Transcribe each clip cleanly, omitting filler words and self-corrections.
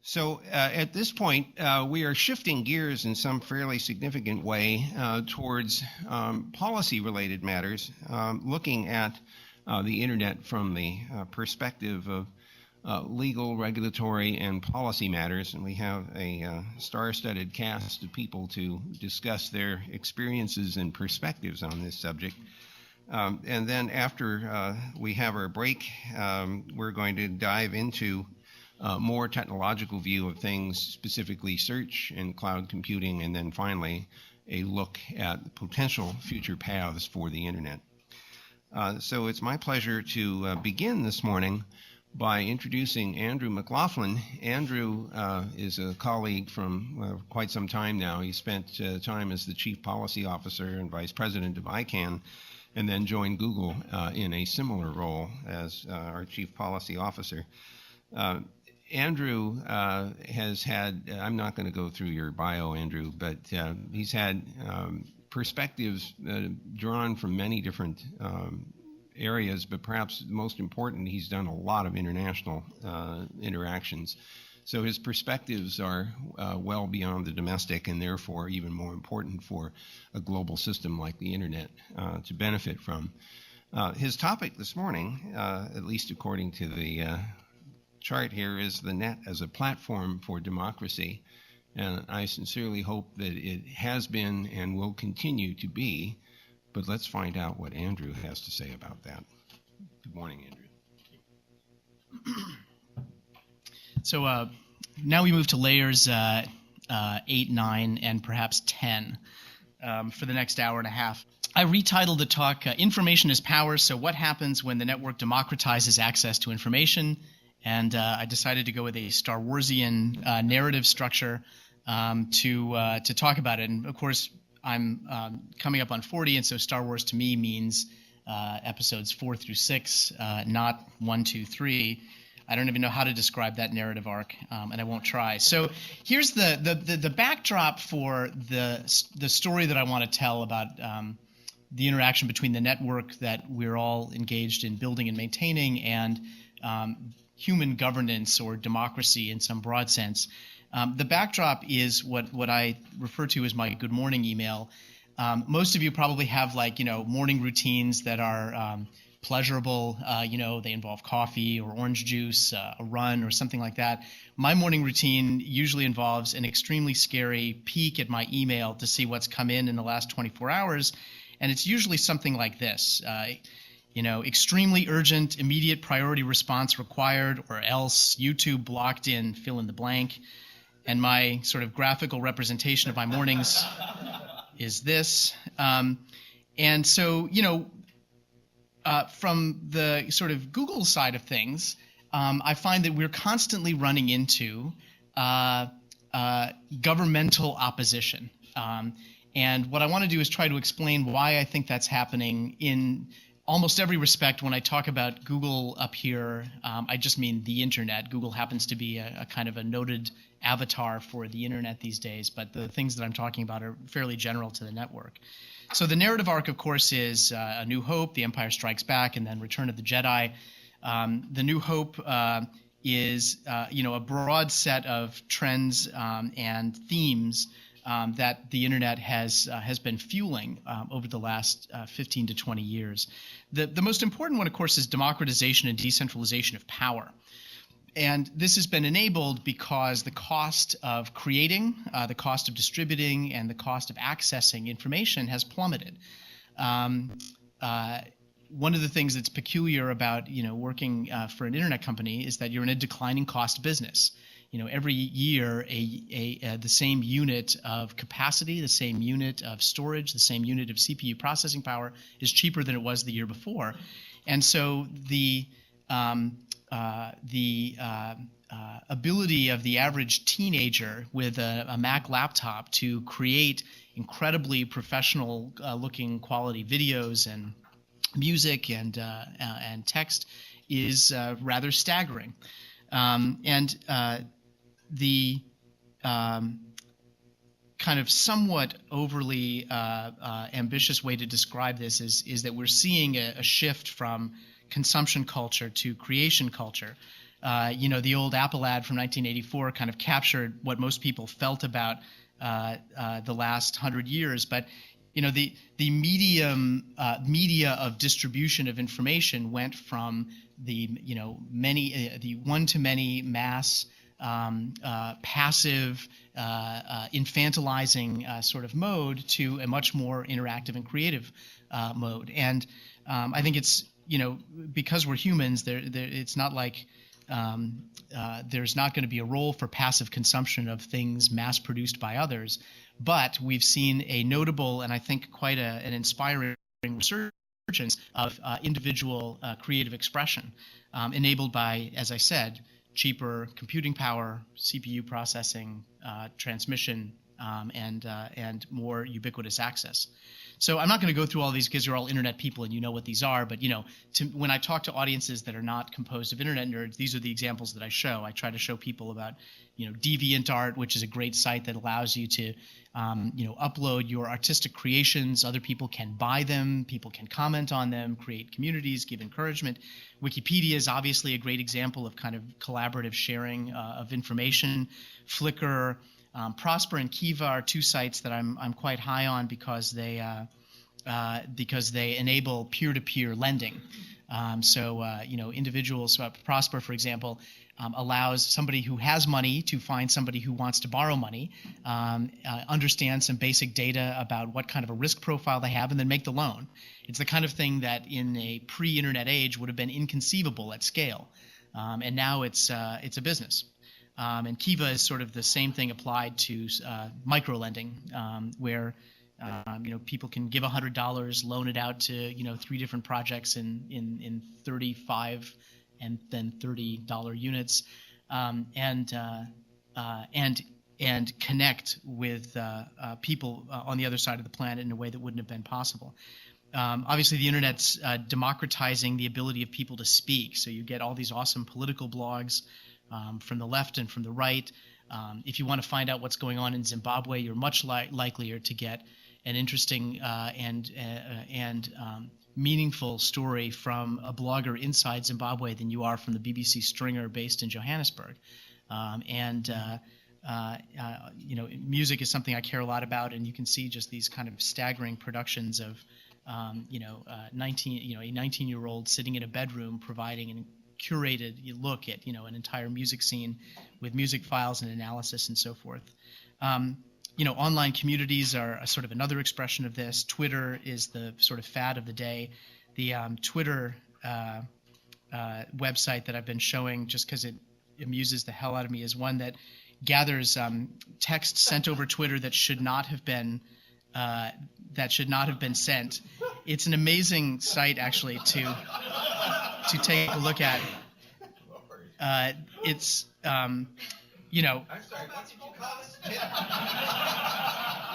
So at this point, we are shifting gears in some fairly significant way towards policy-related matters, looking at the Internet from the perspective of legal, regulatory, and policy matters. And we have a star-studded cast of people to discuss their experiences and perspectives on this subject. And then after we have our break, we're going to dive into more technological view of things, specifically search and cloud computing, and then finally a look at potential future paths for the Internet. So it's my pleasure to begin this morning by introducing Andrew McLaughlin. Andrew is a colleague from quite some time now. He spent time as the Chief Policy Officer and Vice President of ICANN, and then joined Google in a similar role as our Chief Policy Officer. Andrew has had, I'm not going to go through your bio, Andrew, but he's had perspectives drawn from many different areas, but perhaps most important, he's done a lot of international interactions. So his perspectives are well beyond the domestic, and therefore even more important for a global system like the Internet to benefit from. His topic this morning, at least according to the chart here, is the net as a platform for democracy. And I sincerely hope that it has been and will continue to be. But let's find out what Andrew has to say about that. Good morning, Andrew. So now we move to layers 8, 9, and perhaps 10 for the next hour and a half. I retitled the talk, Information is Power, so what happens when the network democratizes access to information? And I decided to go with a Star Warsian narrative structure to talk about it. And of course, I'm coming up on 40, and so Star Wars to me means episodes 4 through 6, not 1, 2, 3. I don't even know how to describe that narrative arc, and I won't try. So here's the backdrop for the story that I want to tell about the interaction between the network that we're all engaged in building and maintaining and human governance or democracy in some broad sense. The backdrop is what I refer to as my good morning email. Most of you probably have morning routines that are pleasurable. They involve coffee or orange juice, a run or something like that. My morning routine usually involves an extremely scary peek at my email to see what's come in the last 24 hours. And it's usually something like this. Extremely urgent, immediate priority response required, or else YouTube blocked in fill in the blank. And my sort of graphical representation of my mornings is this. And so, from the sort of Google side of things, I find that we're constantly running into governmental opposition. And what I want to do is try to explain why I think that's happening in almost every respect. When I talk about Google up here, I just mean the Internet. Google happens to be a kind of a noted avatar for the Internet these days, but the things that I'm talking about are fairly general to the network. So the narrative arc, of course, is A New Hope, The Empire Strikes Back, and then Return of the Jedi. The New Hope is a broad set of trends and themes that the Internet has been fueling over the last 15 to 20 years. The most important one, of course, is democratization and decentralization of power. And this has been enabled because the cost of creating, the cost of distributing, and the cost of accessing information has plummeted. One of the things that's peculiar about working for an internet company is that you're in a declining cost business. Every year the same unit of capacity, the same unit of storage, the same unit of CPU processing power is cheaper than it was the year before. And so the ability of the average teenager with a Mac laptop to create incredibly professional looking quality videos and music and text is rather staggering. The kind of somewhat overly ambitious way to describe this is that we're seeing a shift from consumption culture to creation culture. The old Apple ad from 1984 kind of captured what most people felt about the last 100 years. But the media of distribution of information went from the the one-to-many mass passive infantilizing sort of mode to a much more interactive and creative mode. And I think it's because we're humans, it's not like there's not going to be a role for passive consumption of things mass produced by others, but we've seen a notable and I think quite an inspiring resurgence of individual creative expression, enabled by, as I said, cheaper computing power, CPU processing, transmission, and more ubiquitous access. So I'm not going to go through all these because you're all internet people and you know what these are. But when I talk to audiences that are not composed of internet nerds, these are the examples that I show. I try to show people about DeviantArt, which is a great site that allows you to upload your artistic creations. Other people can buy them. People can comment on them, create communities, give encouragement. Wikipedia is obviously a great example of kind of collaborative sharing of information. Flickr. Prosper and Kiva are two sites that I'm quite high on because they enable peer-to-peer lending. Individuals. Prosper, for example, allows somebody who has money to find somebody who wants to borrow money, understand some basic data about what kind of a risk profile they have, and then make the loan. It's the kind of thing that in a pre-internet age would have been inconceivable at scale, and now it's a business. And Kiva is sort of the same thing applied to micro-lending, where people can give $100, loan it out to 3 different projects in 35 and then $30 units, and connect with people on the other side of the planet in a way that wouldn't have been possible. Obviously, the internet's democratizing the ability of people to speak. So you get all these awesome political blogs from the left and from the right. If you want to find out what's going on in Zimbabwe, you're much likelier to get an interesting and meaningful story from a blogger inside Zimbabwe than you are from the BBC Stringer based in Johannesburg. Music is something I care a lot about, and you can see just these kind of staggering productions of a 19-year-old sitting in a bedroom providing an curated look at an entire music scene with music files and analysis and so forth. Online communities are a sort of another expression of this. Twitter is the sort of fad of the day. The Twitter website that I've been showing, just because it amuses the hell out of me, is one that gathers text sent over Twitter that should not have been sent. It's an amazing site, actually, to take a look at. It's I'm sorry, what did you call this?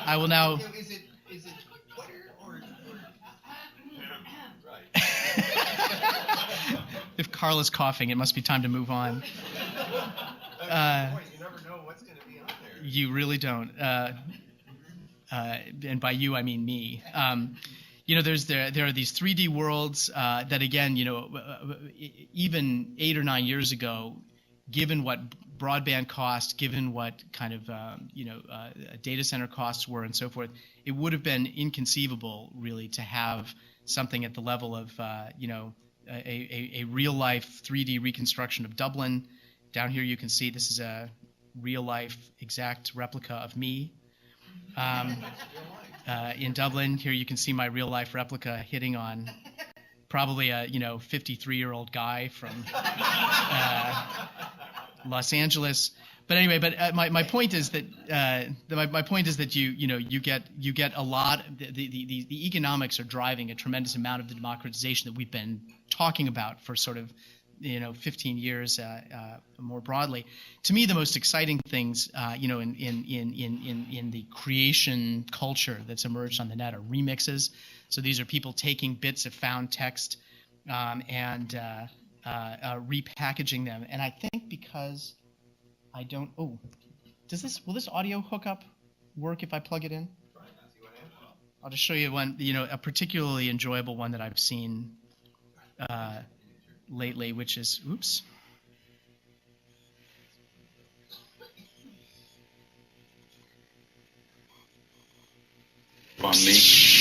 I will now. Is it Twitter or? Right. If Carl is coughing, it must be time to move on. You never know what's going to be on there. You really don't. And by you, I mean me. There are these 3D worlds that, again, even 8 or 9 years ago, given what broadband cost, given what kind of data center costs were and so forth, it would have been inconceivable, really, to have something at the level of a real life 3D reconstruction of Dublin. Down here, you can see this is a real life exact replica of me. In Dublin, here you can see my real life replica hitting on probably a 53-year-old guy from Los Angeles. But anyway, my point is that you get a lot. The economics are driving a tremendous amount of the democratization that we've been talking about for sort of 15 years more broadly. To me, the most exciting things, in the creation culture that's emerged on the net are remixes. So these are people taking bits of found text and repackaging them. And I think because I don't. Oh, will this audio hookup work if I plug it in? I'll just show you one. A particularly enjoyable one that I've seen lately, which is, oops. On me,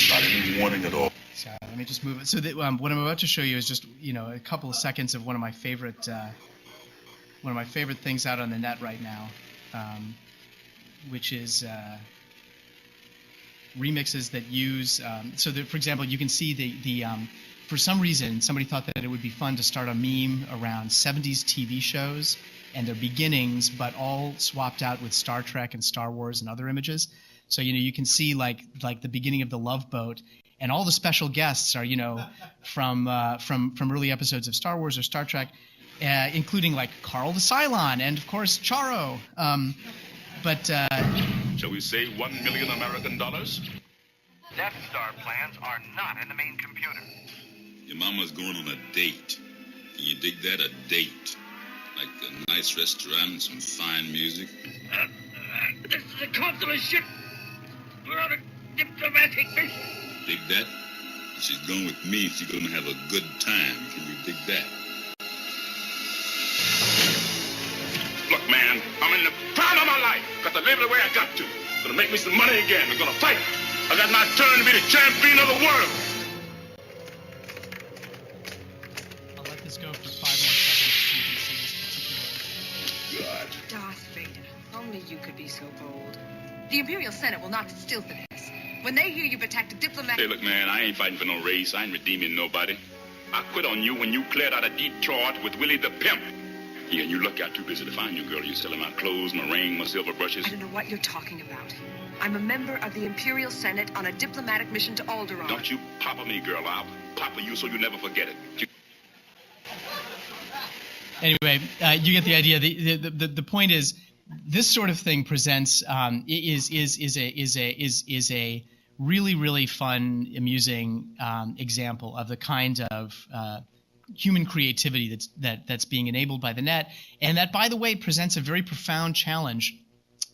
not any warning at all. So let me just move it. So that, what I'm about to show you is just a couple of seconds of one of my favorite things out on the net right now, which is remixes that use. So that, for example, you can see the for some reason somebody thought that it would be fun to start a meme around 70s TV shows and their beginnings, but all swapped out with Star Trek and Star Wars and other images. So you can see like the beginning of the Love Boat, and all the special guests are from early episodes of Star Wars or Star Trek, including like Carl the Cylon and of course Charo. Shall we say $1 million American dollars? Death Star plans are not in the main computer. Your mama's going on a date. Can you dig that? A date. Like a nice restaurant and some fine music. This is a consular ship. We're on a diplomatic mission. Dig that? If she's going with me, she's gonna have a good time. Can you dig that? Look, man, I'm in the prime of my life. Got to live the way I got to. Gonna make me some money again. I'm gonna fight. I got my turn to be the champion of the world. I'll let this go for 5 more seconds so you can see this particular. God. Darth Vader, only you could be so bold. The Imperial Senate will not still for this. When they hear you've attacked a diplomat... Hey, look, man, I ain't fighting for no race. I ain't redeeming nobody. I quit on you when you cleared out of Detroit with Willie the Pimp. Yeah, you lucky I'm too busy to find you, girl. You selling my clothes, my ring, my silver brushes. I don't know what you're talking about. I'm a member of the Imperial Senate on a diplomatic mission to Alderaan. Don't you papa me, girl. I'll papa you so you never forget it. Anyway, you get the idea. The point is, this sort of thing presents is a really fun, amusing example of the kind of human creativity that's being enabled by the net, and that, by the way, presents a very profound challenge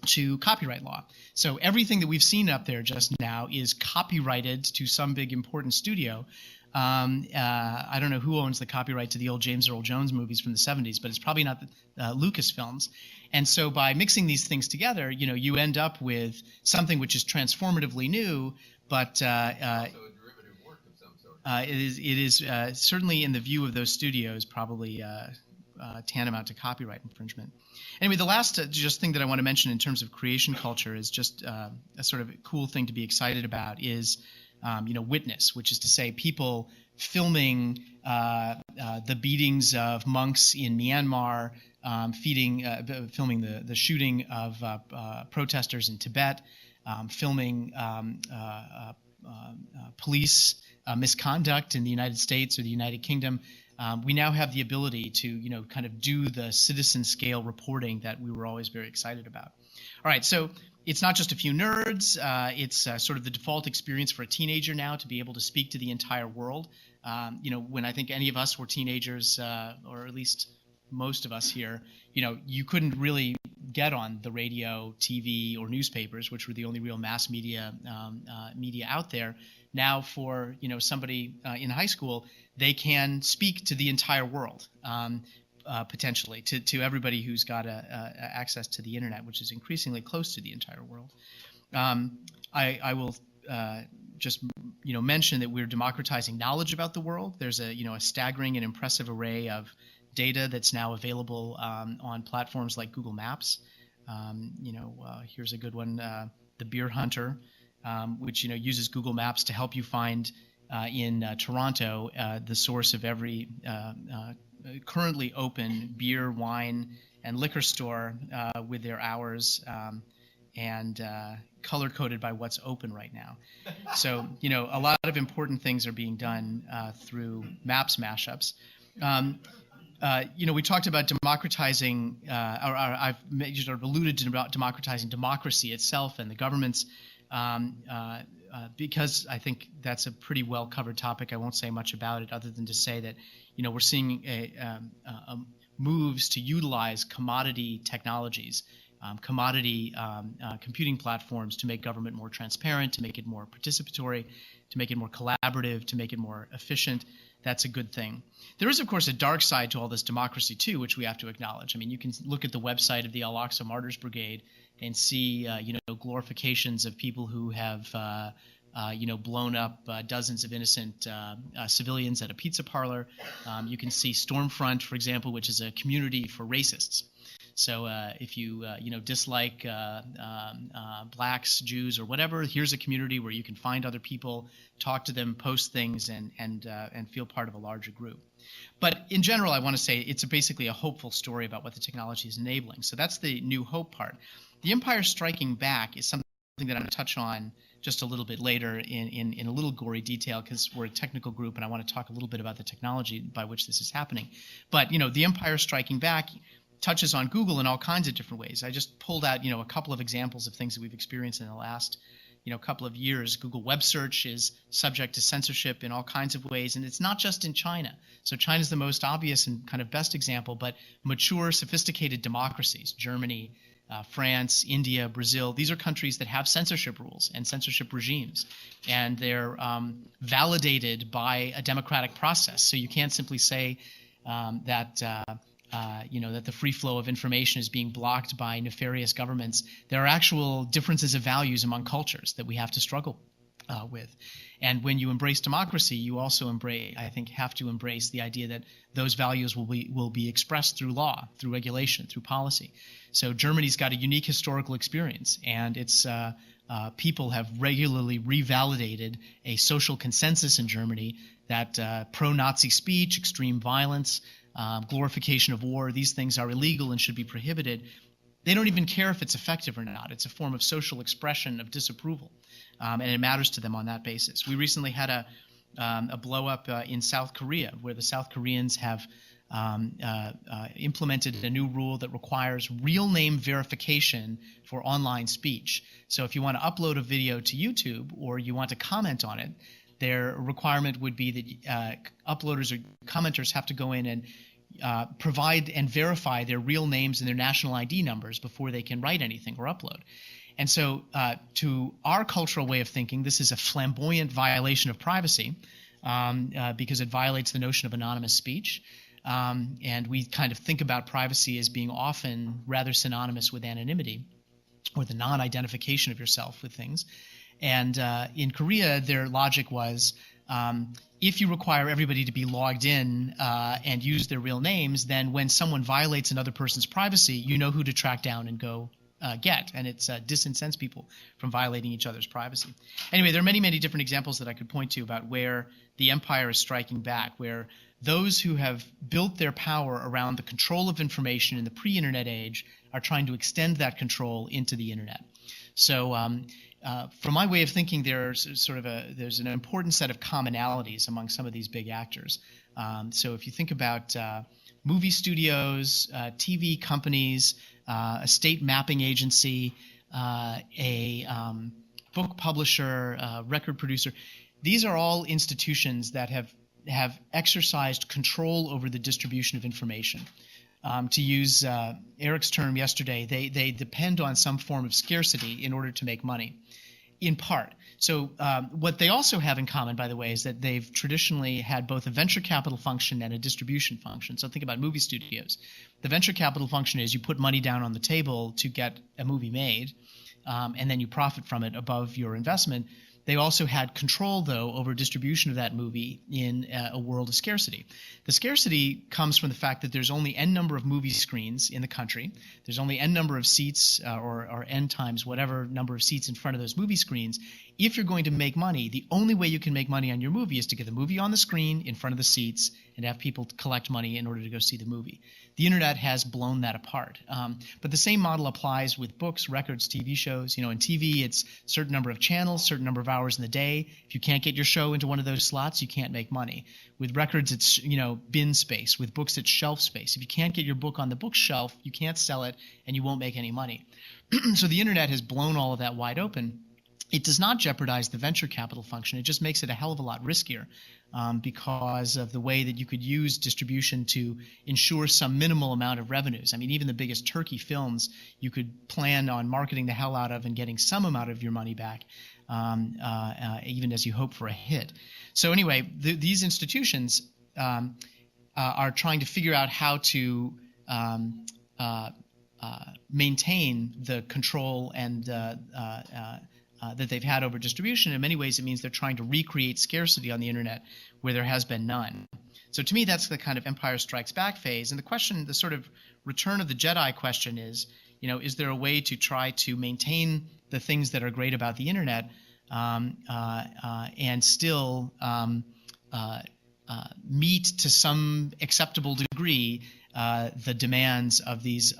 to copyright law. So everything that we've seen up there just now is copyrighted to some big important studio. I don't know who owns the copyright to the old James Earl Jones movies from the 70s, but it's probably not Lucasfilms. And so by mixing these things together, you end up with something which is transformatively new, but it is certainly, in the view of those studios, probably tantamount to copyright infringement. Anyway, the last just thing that I want to mention in terms of creation culture is just a sort of cool thing to be excited about is witness, which is to say people filming the beatings of monks in Myanmar, filming the shooting of protesters in Tibet, filming police misconduct in the United States or the United Kingdom. We now have the ability to kind of do the citizen scale reporting that we were always very excited about. All right, so it's not just a few nerds. It's sort of the default experience for a teenager now to be able to speak to the entire world. When I think any of us were teenagers, or at least most of us here, you couldn't really get on the radio, TV, or newspapers, which were the only real mass media out there. Now, for somebody in high school, they can speak to the entire world. Potentially to everybody who's got access to the internet, which is increasingly close to the entire world. I will just mention that we're democratizing knowledge about the world. There's a staggering and impressive array of data that's now available on platforms like Google Maps. Here's a good one, the Beer Hunter, which uses Google Maps to help you find in Toronto the source of every currently open beer, wine, and liquor store with their hours and color-coded by what's open right now. So, a lot of important things are being done through Maps mashups. We talked about democratizing, or I've sort of alluded to about democratizing democracy itself and the governments. Because I think that's a pretty well-covered topic, I won't say much about it other than to say that, we're seeing moves to utilize commodity technologies, commodity computing platforms to make government more transparent, to make it more participatory, to make it more collaborative, to make it more efficient. That's a good thing. There is, of course, a dark side to all this democracy, too, which we have to acknowledge. I mean, you can look at the website of the Al-Aqsa Martyrs Brigade and see, glorifications of people who have blown up dozens of innocent civilians at a pizza parlor. You can see Stormfront, for example, which is a community for racists. So if you dislike blacks, Jews, or whatever, here's a community where you can find other people, talk to them, post things, and feel part of a larger group. But in general, I want to say it's basically a hopeful story about what the technology is enabling. So that's the new hope part. The Empire Striking Back is something that I'm going to touch on just a little bit later in a little gory detail, because we're a technical group and I want to talk a little bit about the technology by which this is happening. But the Empire Striking Back touches on Google in all kinds of different ways. I just pulled out a couple of examples of things that we've experienced in the last couple of years. Google web search is subject to censorship in all kinds of ways, and it's not just in China. So China's the most obvious and kind of best example, but mature, sophisticated democracies, Germany, France, India, Brazil, these are countries that have censorship rules and censorship regimes, and they're validated by a democratic process. So you can't simply say that the free flow of information is being blocked by nefarious governments. There are actual differences of values among cultures that we have to struggle with. And when you embrace democracy, you also have to embrace the idea that those values will be expressed through law, through regulation, through policy. So Germany's got a unique historical experience, and its people have regularly revalidated a social consensus in Germany that pro-Nazi speech, extreme violence, glorification of war, these things are illegal and should be prohibited. They don't even care if it's effective or not. It's a form of social expression of disapproval, and it matters to them on that basis. We recently had a blow-up in South Korea, where the South Koreans have implemented a new rule that requires real name verification for online speech. So if you want to upload a video to YouTube or you want to comment on it, their requirement would be that uploaders or commenters have to go in and provide and verify their real names and their national ID numbers before they can write anything or upload. And so to our cultural way of thinking, this is a flamboyant violation of privacy because it violates the notion of anonymous speech. And we kind of think about privacy as being often rather synonymous with anonymity, or the non-identification of yourself with things. And in Korea, their logic was if you require everybody to be logged in and use their real names, then when someone violates another person's privacy, you know who to track down and go get. And it disincents people from violating each other's privacy. Anyway, there are many, many different examples that I could point to about where the empire is striking back, where those who have built their power around the control of information in the pre-internet age are trying to extend that control into the internet. So from my way of thinking, there's an important set of commonalities among some of these big actors. So if you think about movie studios, TV companies, a state mapping agency, a book publisher, record producer, these are all institutions that have exercised control over the distribution of information. To use Eric's term yesterday, they depend on some form of scarcity in order to make money, in part. So what they also have in common, by the way, is that they've traditionally had both a venture capital function and a distribution function. So think about movie studios. The venture capital function is you put money down on the table to get a movie made, and then you profit from it above your investment. They also had control, though, over distribution of that movie in a world of scarcity. The scarcity comes from the fact that there's only N number of movie screens in the country. There's only N number of seats or N times whatever number of seats in front of those movie screens. If you're going to make money, the only way you can make money on your movie is to get the movie on the screen in front of the seats and have people collect money in order to go see the movie. The internet has blown that apart. But the same model applies with books, records, TV shows. In TV, it's a certain number of channels, certain number of hours in the day. If you can't get your show into one of those slots, you can't make money. With records, it's bin space. With books, it's shelf space. If you can't get your book on the bookshelf, you can't sell it, and you won't make any money. So the internet has blown all of that wide open. It does not jeopardize the venture capital function. It just makes it a hell of a lot riskier because of the way that you could use distribution to ensure some minimal amount of revenues. I mean, even the biggest turkey films, you could plan on marketing the hell out of and getting some amount of your money back, even as you hope for a hit. So anyway, these institutions are trying to figure out how to maintain the control and that they've had over distribution. In many ways, it means they're trying to recreate scarcity on the internet where there has been none. So to me, that's the kind of Empire Strikes Back phase. And the question, the sort of Return of the Jedi question is, is there a way to try to maintain the things that are great about the internet and still meet to some acceptable degree the demands of these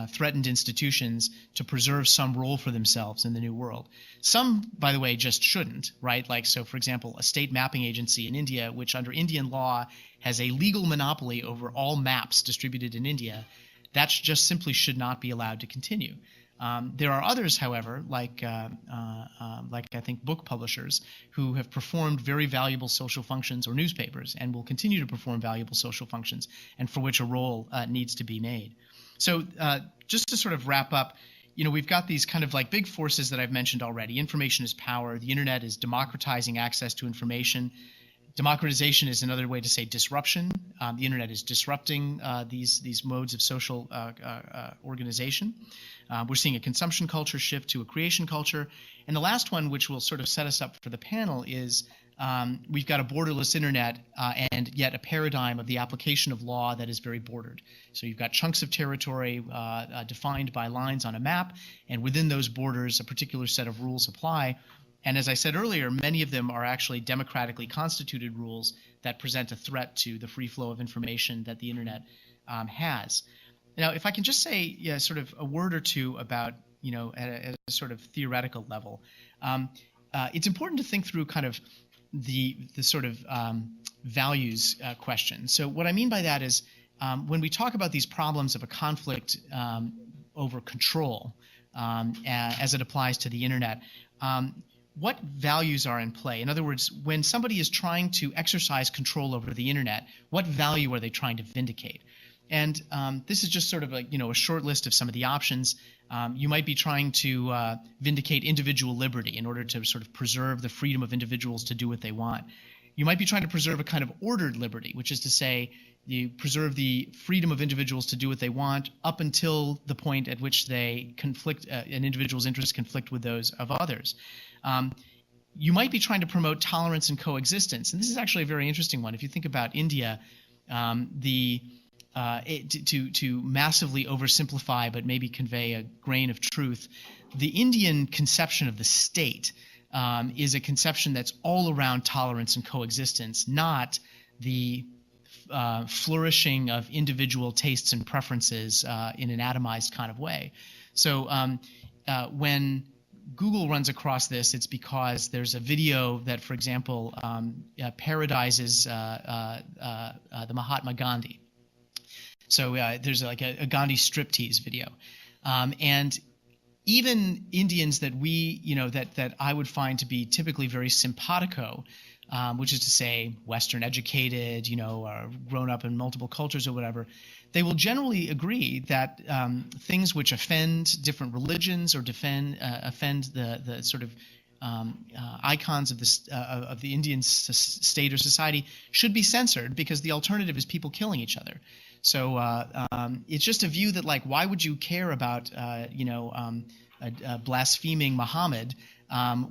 threatened institutions to preserve some role for themselves in the new world. Some, by the way, just shouldn't, right? Like, so for example, a state mapping agency in India, which under Indian law has a legal monopoly over all maps distributed in India, that just simply should not be allowed to continue. There are others, however, like I think book publishers, who have performed very valuable social functions, or newspapers, and will continue to perform valuable social functions, and for which a role needs to be made. So just to sort of wrap up, we've got these kind of like big forces that I've mentioned already. Information is power. The internet is democratizing access to information. Democratization is another way to say disruption. The internet is disrupting these modes of social organization. We're seeing a consumption culture shift to a creation culture. And the last one, which will sort of set us up for the panel, is we've got a borderless internet and yet a paradigm of the application of law that is very bordered. So you've got chunks of territory defined by lines on a map, and within those borders a particular set of rules apply. And as I said earlier, many of them are actually democratically constituted rules that present a threat to the free flow of information that the internet has. Now, if I can just say sort of a word or two about, at a sort of theoretical level, it's important to think through kind of the sort of values question. So what I mean by that is when we talk about these problems of a conflict over control as it applies to the internet, what values are in play? In other words, when somebody is trying to exercise control over the internet, what value are they trying to vindicate? And this is just sort of a short list of some of the options. You might be trying to vindicate individual liberty in order to sort of preserve the freedom of individuals to do what they want. You might be trying to preserve a kind of ordered liberty, which is to say you preserve the freedom of individuals to do what they want up until the point at which they conflict, an individual's interests conflict with those of others. You might be trying to promote tolerance and coexistence. And this is actually a very interesting one. If you think about India, to massively oversimplify but maybe convey a grain of truth, the Indian conception of the state is a conception that's all around tolerance and coexistence, not the flourishing of individual tastes and preferences in an atomized kind of way. So when Google runs across this, it's because there's a video that, for example, parodizes the Mahatma Gandhi. So there's like a Gandhi striptease video. And even Indians that that I would find to be typically very simpatico, which is to say Western educated, or grown up in multiple cultures or whatever, they will generally agree that things which offend different religions or offend the sort of icons of the Indian state or society should be censored, because the alternative is people killing each other. So it's just a view that, like, why would you care about blaspheming Muhammad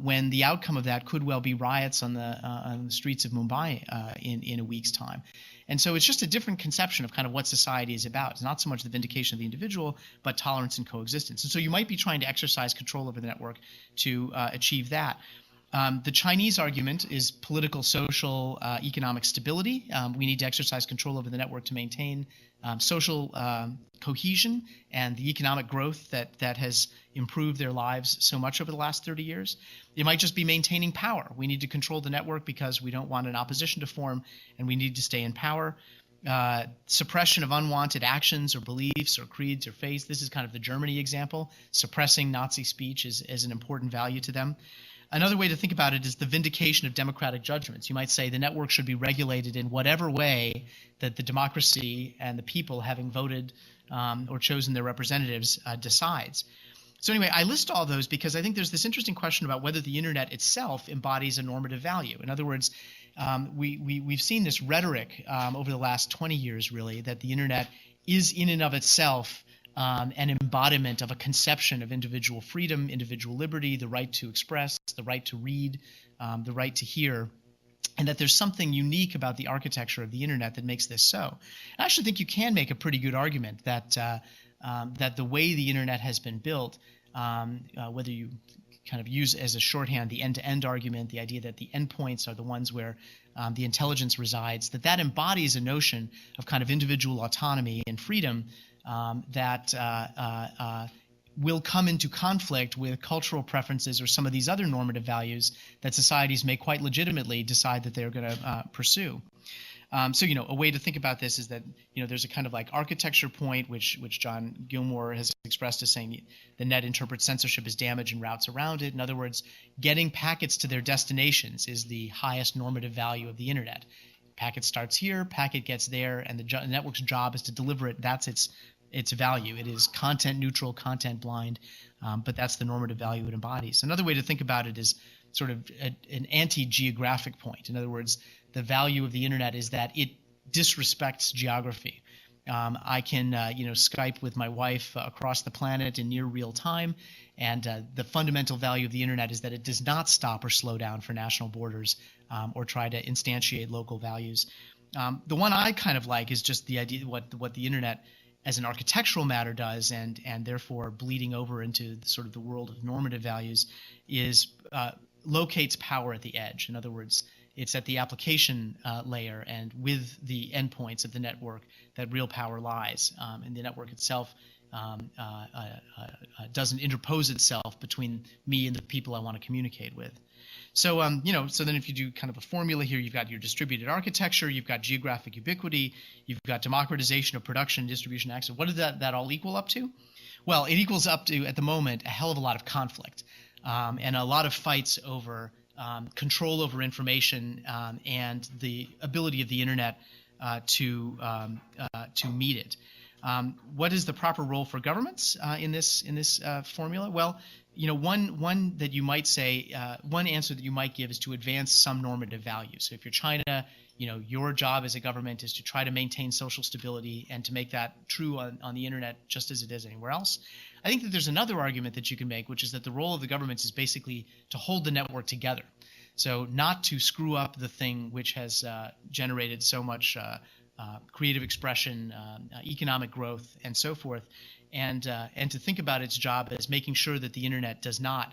when the outcome of that could well be riots on the streets of Mumbai in a week's time. And so it's just a different conception of kind of what society is about. It's not so much the vindication of the individual, but tolerance and coexistence. And so you might be trying to exercise control over the network to achieve that. The Chinese argument is political, social, economic stability. We need to exercise control over the network to maintain social cohesion and the economic growth that has improved their lives so much over the last 30 years. It might just be maintaining power. We need to control the network because we don't want an opposition to form, and we need to stay in power. Suppression of unwanted actions or beliefs or creeds or faiths. This is kind of the Germany example. Suppressing Nazi speech is an important value to them. Another way to think about it is the vindication of democratic judgments. You might say the network should be regulated in whatever way that the democracy and the people, having voted or chosen their representatives, decides. So anyway, I list all those because I think there's this interesting question about whether the internet itself embodies a normative value. In other words, we've seen this rhetoric over the last 20 years, really, that the internet is in and of itself an embodiment of a conception of individual freedom, individual liberty, the right to express, the right to read, the right to hear, and that there's something unique about the architecture of the internet that makes this so. I actually think you can make a pretty good argument that that the way the internet has been built, whether you kind of use as a shorthand the end-to-end argument, the idea that the endpoints are the ones where the intelligence resides, that embodies a notion of kind of individual autonomy and freedom that will come into conflict with cultural preferences or some of these other normative values that societies may quite legitimately decide that they're going to pursue. So, a way to think about this is that, there's a kind of like architecture point, which John Gilmore has expressed as saying the net interprets censorship as damage and routes around it. In other words, getting packets to their destinations is the highest normative value of the internet. Packet starts here, packet gets there, and the network's job is to deliver it. That's its value. It is content neutral, content blind, but that's the normative value it embodies. Another way to think about it is sort of an anti-geographic point. In other words, the value of the internet is that it disrespects geography. I can Skype with my wife across the planet in near real time, and the fundamental value of the internet is that it does not stop or slow down for national borders or try to instantiate local values. The one I kind of like is just the idea what the internet as an architectural matter does, and therefore bleeding over into sort of the world of normative values, is locates power at the edge. In other words, it's at the application layer and with the endpoints of the network that real power lies. And the network itself doesn't interpose itself between me and the people I want to communicate with. So, so then if you do kind of a formula here, you've got your distributed architecture, you've got geographic ubiquity, you've got democratization of production, distribution, access. What does that all equal up to? Well, it equals up to, at the moment, a hell of a lot of conflict and a lot of fights over control over information and the ability of the internet to meet it. What is the proper role for governments in this formula? Well, one that you might say, one answer that you might give is to advance some normative values. So if you're China, your job as a government is to try to maintain social stability and to make that true on the internet just as it is anywhere else. I think that there's another argument that you can make, which is that the role of the governments is basically to hold the network together. So not to screw up the thing which has generated so much creative expression, economic growth, and so forth, and to think about its job as making sure that the internet does not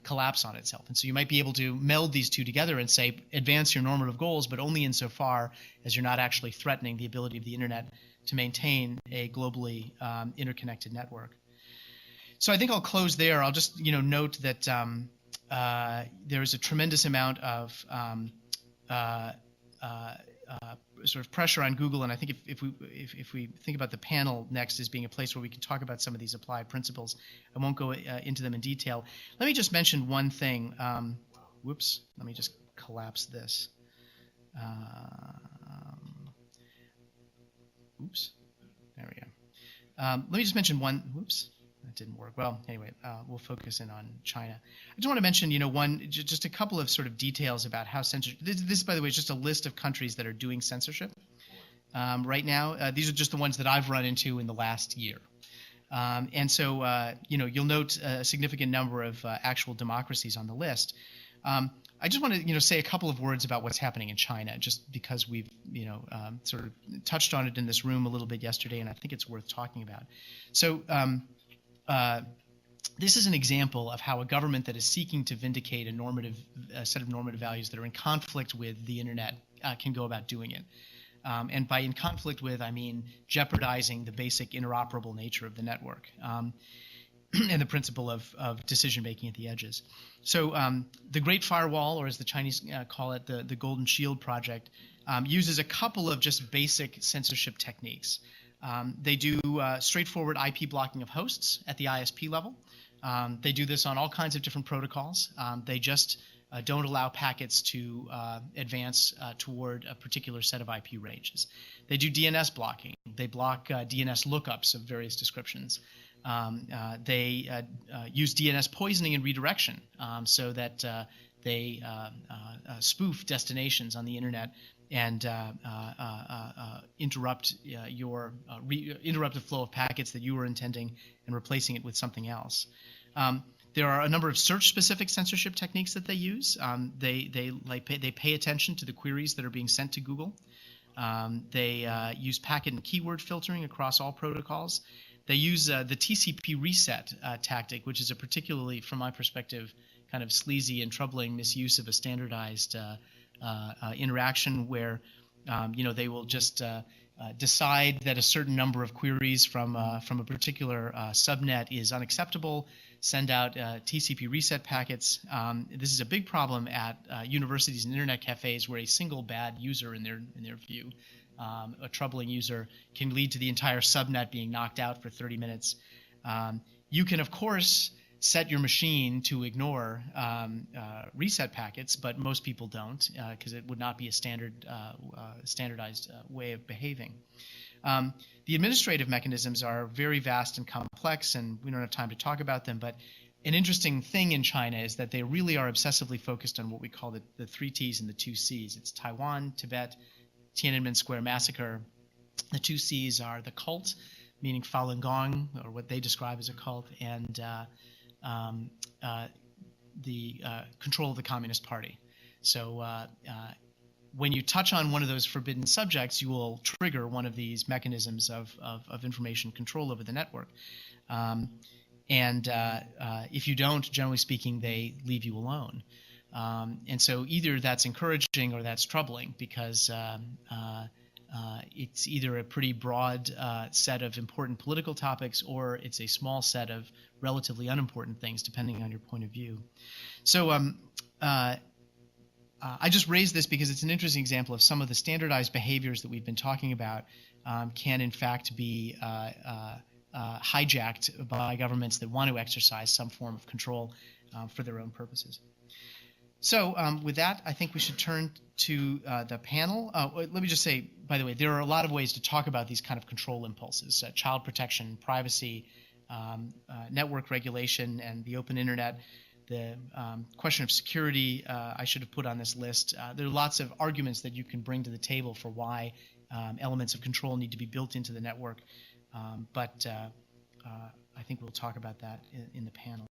collapse on itself. And so you might be able to meld these two together and say advance your normative goals, but only insofar as you're not actually threatening the ability of the internet to maintain a globally interconnected network. So I think I'll close there. I'll just note that there is a tremendous amount of sort of pressure on Google, and I think if we think about the panel next as being a place where we can talk about some of these applied principles, I won't go into them in detail. Let me just mention one thing. Whoops, let me just collapse this. Oops, there we go. Let me just mention one. Whoops. That didn't work. Well, anyway, we'll focus in on China. I just want to mention, just a couple of sort of details about how censorship. This, by the way, is just a list of countries that are doing censorship right now. These are just the ones that I've run into in the last year. And so, you'll note a significant number of actual democracies on the list. I just want to, say a couple of words about what's happening in China, just because we've, sort of touched on it in this room a little bit yesterday, and I think it's worth talking about. So. This is an example of how a government that is seeking to vindicate a set of normative values that are in conflict with the internet can go about doing it. And by in conflict with, I mean jeopardizing the basic interoperable nature of the network and the principle of decision-making at the edges. So the Great Firewall, or as the Chinese call it, the Golden Shield Project, uses a couple of just basic censorship techniques. They do straightforward IP blocking of hosts at the ISP level. They do this on all kinds of different protocols. They just don't allow packets to advance toward a particular set of IP ranges. They do DNS blocking. They block DNS lookups of various descriptions. They use DNS poisoning and redirection so that they spoof destinations on the internet and interrupt interrupt the flow of packets that you were intending and replacing it with something else. There are a number of search-specific censorship techniques that they use. They pay attention to the queries that are being sent to Google. They use packet and keyword filtering across all protocols. They use the TCP reset tactic, which is a particularly, from my perspective, kind of sleazy and troubling misuse of a standardized interaction where they will just decide that a certain number of queries from a particular subnet is unacceptable, send out TCP reset packets. This is a big problem at universities and internet cafes where a single bad user in their view, a troubling user, can lead to the entire subnet being knocked out for 30 minutes. You can, of course, set your machine to ignore reset packets, but most people don't because it would not be a standardized way of behaving. The administrative mechanisms are very vast and complex, and we don't have time to talk about them, but an interesting thing in China is that they really are obsessively focused on what we call the 3 T's and the 2 C's. It's Taiwan, Tibet, Tiananmen Square massacre. The 2 C's are the cult, meaning Falun Gong, or what they describe as a cult, and the control of the Communist Party. So when you touch on one of those forbidden subjects, you will trigger one of these mechanisms of information control over the network. If you don't, generally speaking, they leave you alone. And so either that's encouraging or that's troubling because it's either a pretty broad set of important political topics or it's a small set of relatively unimportant things, depending on your point of view. So I just raised this because it's an interesting example of some of the standardized behaviors that we've been talking about can in fact be hijacked by governments that want to exercise some form of control for their own purposes. So with that, I think we should turn to the panel. Let me just say, by the way, there are a lot of ways to talk about these kind of control impulses, child protection, privacy, network regulation, and the open internet. The question of security I should have put on this list. There are lots of arguments that you can bring to the table for why elements of control need to be built into the network, but I think we'll talk about that in the panel.